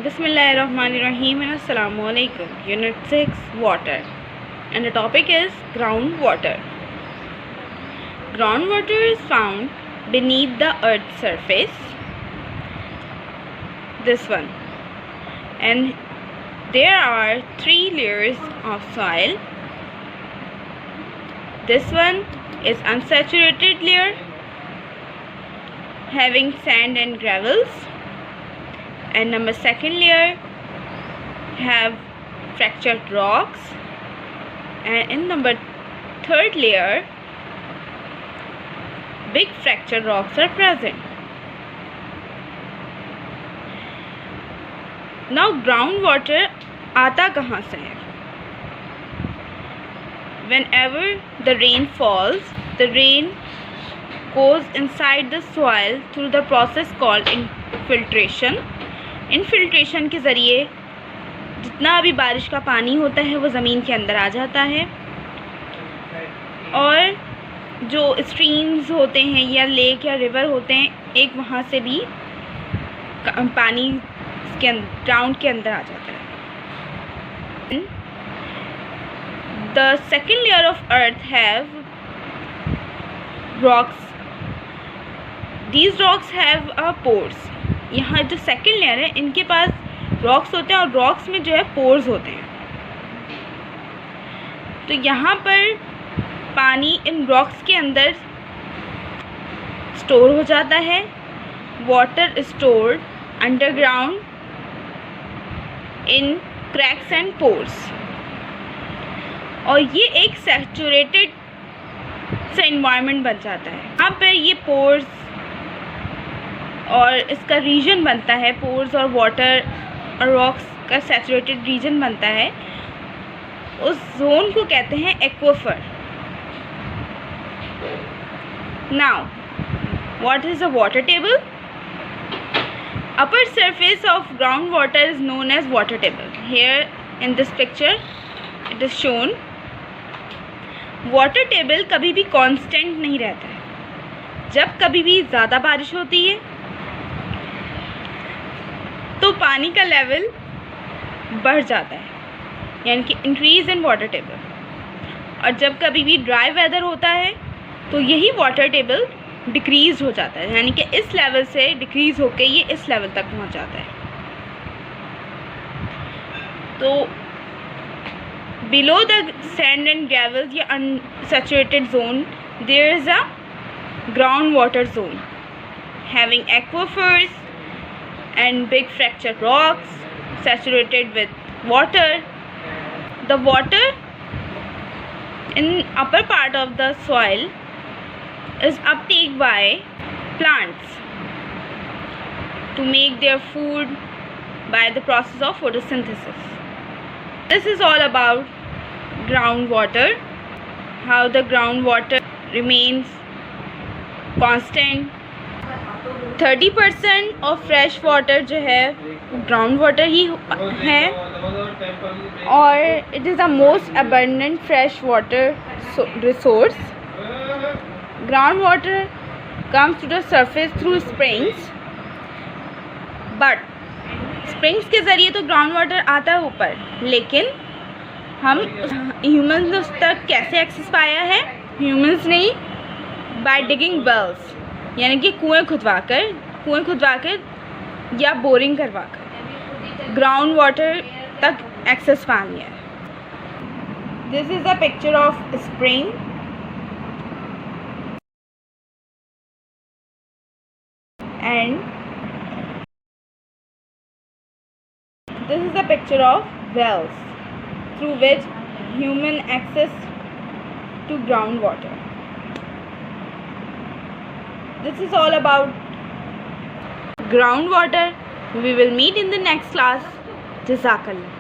Bismillahirrahmanirrahim and Assalamu alaikum. Unit 6 Water, and the topic is groundwater. Groundwater is found beneath the earth's surface, this one, and there are 3 layers of soil. This one is unsaturated layer having sand and gravels, and number 2nd layer have fractured rocks, and in number 3rd layer big fractured rocks are present. Now groundwater आता कहाँ से है? Whenever the rain falls, the rain goes inside the soil through the process called infiltration. Infiltration के ज़रिए जितना भी बारिश का पानी होता है वो ज़मीन के अंदर आ जाता है, और जो स्ट्रीम्स होते हैं या लेक या रिवर होते हैं, एक वहाँ से भी पानी के ग्राउंड के अंदर आ जाता है. The second layer of earth have rocks. These rocks have pores. यहाँ जो सेकेंड लेयर है इनके पास रॉक्स होते हैं, और रॉक्स में जो है पोर्स होते हैं. तो यहाँ पर पानी इन रॉक्स के अंदर स्टोर हो जाता है. Water stored underground in cracks and pores, और ये एक सैचुरेटेड सा एनवायरनमेंट बन जाता है. यहाँ पर ये पोर्स और इसका रीजन बनता है, पोर्स और वाटर और रॉक्स का सैचुरेटेड रीजन बनता है. उस जोन को कहते हैं aquifer. Now what is the water table? Upper surface of groundwater is known as water table. Here in this picture it is shown. Water table कभी भी कांस्टेंट नहीं रहता है. जब कभी भी ज़्यादा बारिश होती है तो पानी का लेवल बढ़ जाता है, यानी कि इंक्रीज इन वाटर टेबल. और जब कभी भी ड्राई वेदर होता है तो यही वाटर टेबल डिक्रीज हो जाता है, यानी कि इस लेवल से डिक्रीज होकर ये इस लेवल तक पहुंच जाता है. तो below the sand and gravel या unsaturated zone there is a groundwater zone having aquifers and big fractured rocks saturated with water. The water in upper part of the soil is uptaken by plants to make their food by the process of photosynthesis. This is all about groundwater, how the groundwater remains constant. 30% of fresh water जो है ground water ही है, और it is the most abundant fresh water resource. Groundwater comes to the surface through springs, but springs के ज़रिए तो ground water आता है ऊपर, लेकिन हम ह्यूमंस ने उस तक कैसे एक्सेस पाया है? ह्यूमंस ने बाय डिगिंग वेल्स, यानी कि कुएं खुदवाकर या बोरिंग करवाकर ग्राउंड वाटर तक एक्सेस पा लिया है. This is a picture of spring and this is a picture of wells through which human access to groundwater. This is all about groundwater. We will meet in the next class. Jazakallah.